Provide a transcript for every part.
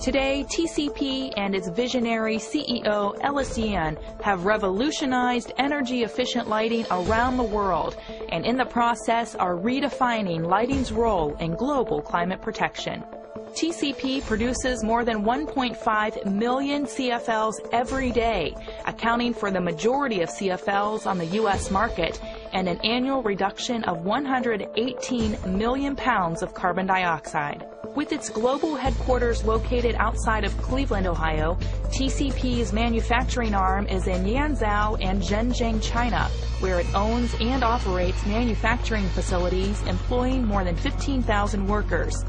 Today, TCP and its visionary CEO, Ellis Yan, have revolutionized energy-efficient lighting around the world, and in the process are redefining lighting's role in global climate protection. TCP produces more than 1.5 million CFLs every day, accounting for the majority of CFLs on the U.S. market and an annual reduction of 118 million pounds of carbon dioxide. With its global headquarters located outside of Cleveland, Ohio, TCP's manufacturing arm is in Yanzhou and Zhenjiang, China, where it owns and operates manufacturing facilities employing more than 15,000 workers.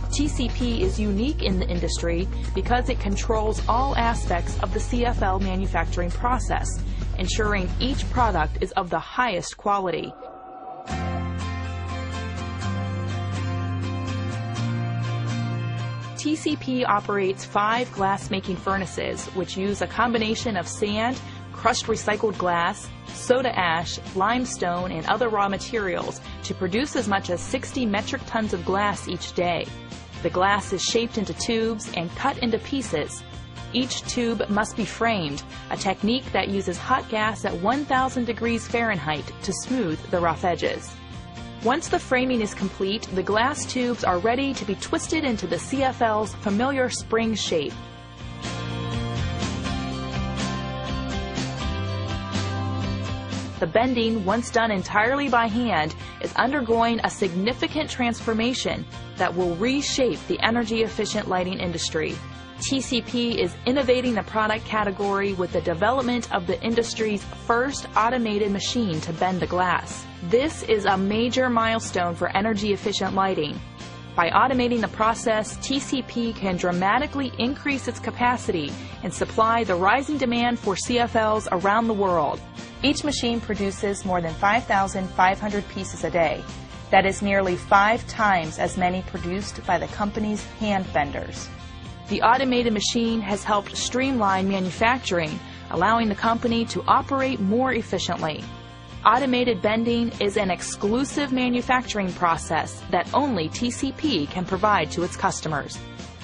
TCP is unique in the industry because it controls all aspects of the CFL manufacturing process, ensuring each product is of the highest quality. TCP operates 5 glass-making furnaces, which use a combination of sand, crushed recycled glass, soda ash, limestone, and other raw materials to produce as much as 60 metric tons of glass each day. The glass is shaped into tubes and cut into pieces. Each tube must be framed, a technique that uses hot gas at 1,000 degrees Fahrenheit to smooth the rough edges. Once the framing is complete, the glass tubes are ready to be twisted into the CFL's familiar spring shape. The bending, once done entirely by hand, is undergoing a significant transformation that will reshape the energy-efficient lighting industry. TCP is innovating the product category with the development of the industry's first automated machine to bend the glass. This is a major milestone for energy-efficient lighting. By automating the process, TCP can dramatically increase its capacity and supply the rising demand for CFLs around the world. Each machine produces more than 5,500 pieces a day. That is nearly 5 times as many produced by the company's hand benders. The automated machine has helped streamline manufacturing, allowing the company to operate more efficiently. Automated bending is an exclusive manufacturing process that only TCP can provide to its customers.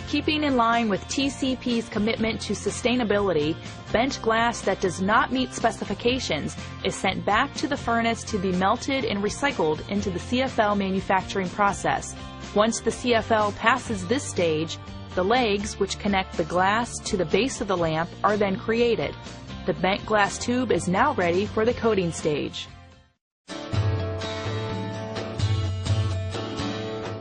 Keeping in line with TCP's commitment to sustainability, bent glass that does not meet specifications is sent back to the furnace to be melted and recycled into the CFL manufacturing process. Once the CFL passes this stage, the legs, which connect the glass to the base of the lamp, are then created. The bent glass tube is now ready for the coating stage.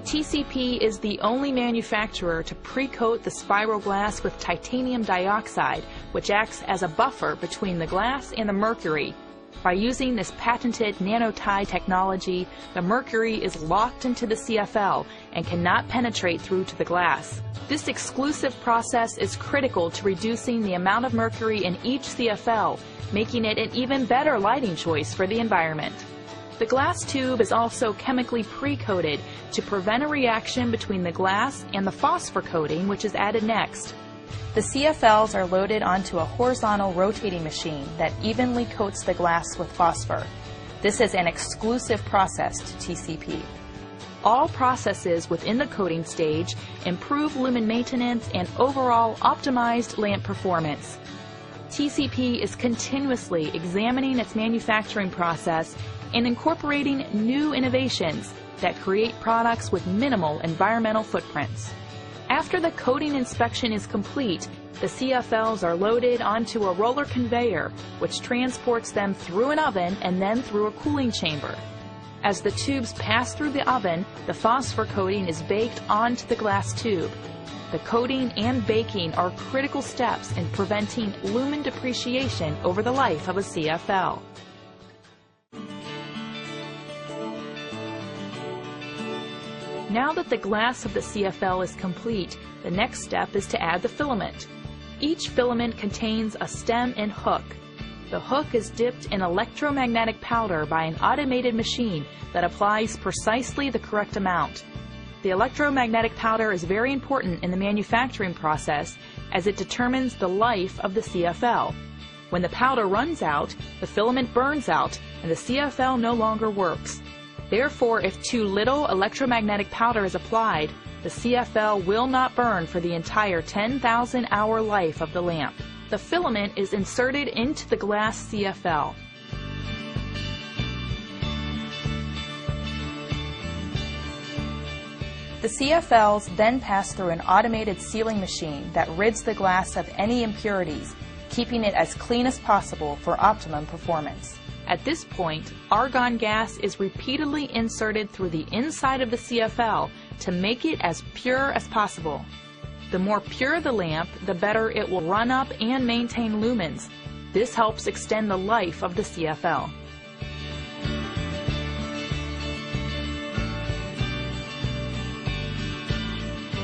TCP is the only manufacturer to pre-coat the spiral glass with titanium dioxide, which acts as a buffer between the glass and the mercury. By using this patented nano-tie technology, the mercury is locked into the CFL and cannot penetrate through to the glass. This exclusive process is critical to reducing the amount of mercury in each CFL, making it an even better lighting choice for the environment. The glass tube is also chemically pre-coated to prevent a reaction between the glass and the phosphor coating, which is added next. The CFLs are loaded onto a horizontal rotating machine that evenly coats the glass with phosphor. This is an exclusive process to TCP. All processes within the coating stage improve lumen maintenance and overall optimized lamp performance. TCP is continuously examining its manufacturing process and incorporating new innovations that create products with minimal environmental footprints. After the coating inspection is complete, the CFLs are loaded onto a roller conveyor, which transports them through an oven and then through a cooling chamber. As the tubes pass through the oven, the phosphor coating is baked onto the glass tube. The coating and baking are critical steps in preventing lumen depreciation over the life of a CFL. Now that the glass of the CFL is complete, the next step is to add the filament. Each filament contains a stem and hook. The hook is dipped in electromagnetic powder by an automated machine that applies precisely the correct amount. The electromagnetic powder is very important in the manufacturing process as it determines the life of the CFL. When the powder runs out, the filament burns out and the CFL no longer works. Therefore, if too little electromagnetic powder is applied, the CFL will not burn for the entire 10,000-hour life of the lamp. The filament is inserted into the glass CFL. The CFLs then pass through an automated sealing machine that rids the glass of any impurities, keeping it as clean as possible for optimum performance. At this point, argon gas is repeatedly inserted through the inside of the CFL to make it as pure as possible. The more pure the lamp, the better it will run up and maintain lumens. This helps extend the life of the CFL.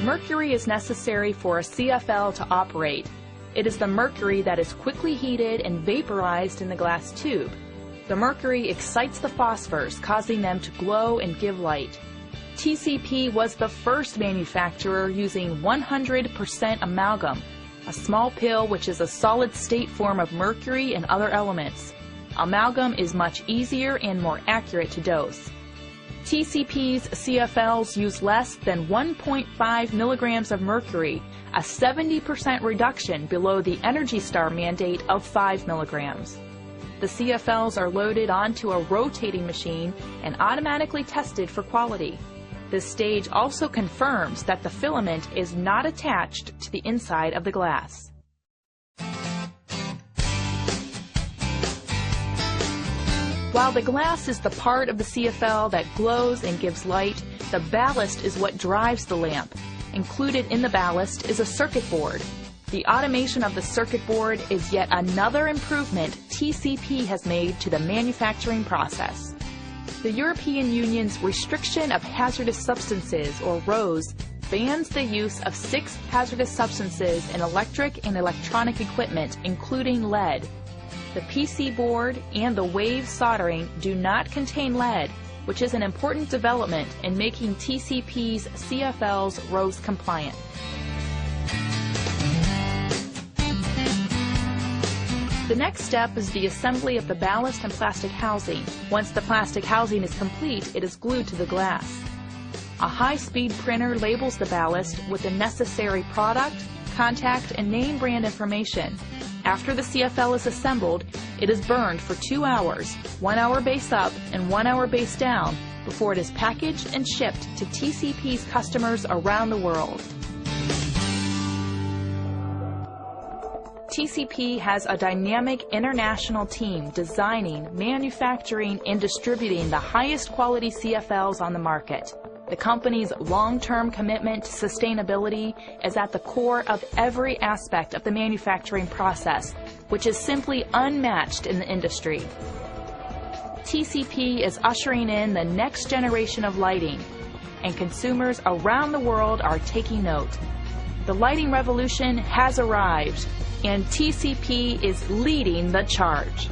Mercury is necessary for a CFL to operate. It is the mercury that is quickly heated and vaporized in the glass tube. The mercury excites the phosphors, causing them to glow and give light. TCP was the first manufacturer using 100% amalgam, a small pill which is a solid-state form of mercury and other elements. Amalgam is much easier and more accurate to dose. TCP's CFLs use less than 1.5 milligrams of mercury, a 70% reduction below the Energy Star mandate of 5 milligrams. The CFLs are loaded onto a rotating machine and automatically tested for quality. This stage also confirms that the filament is not attached to the inside of the glass. While the glass is the part of the CFL that glows and gives light, the ballast is what drives the lamp. Included in the ballast is a circuit board. The automation of the circuit board is yet another improvement TCP has made to the manufacturing process. The European Union's Restriction of Hazardous Substances, or RoHS, bans the use of 6 hazardous substances in electric and electronic equipment, including lead. The PC board and the wave soldering do not contain lead, which is an important development in making TCP's CFLs RoHS compliant. The next step is the assembly of the ballast and plastic housing. Once the plastic housing is complete, it is glued to the glass. A high-speed printer labels the ballast with the necessary product, contact, and name brand information. After the CFL is assembled, it is burned for 2 hours, 1 hour base up and 1 hour base down, before it is packaged and shipped to TCP's customers around the world. TCP has a dynamic international team designing, manufacturing, and distributing the highest quality CFLs on the market. The company's long-term commitment to sustainability is at the core of every aspect of the manufacturing process, which is simply unmatched in the industry. TCP is ushering in the next generation of lighting, and consumers around the world are taking note. The lighting revolution has arrived, and TCP is leading the charge.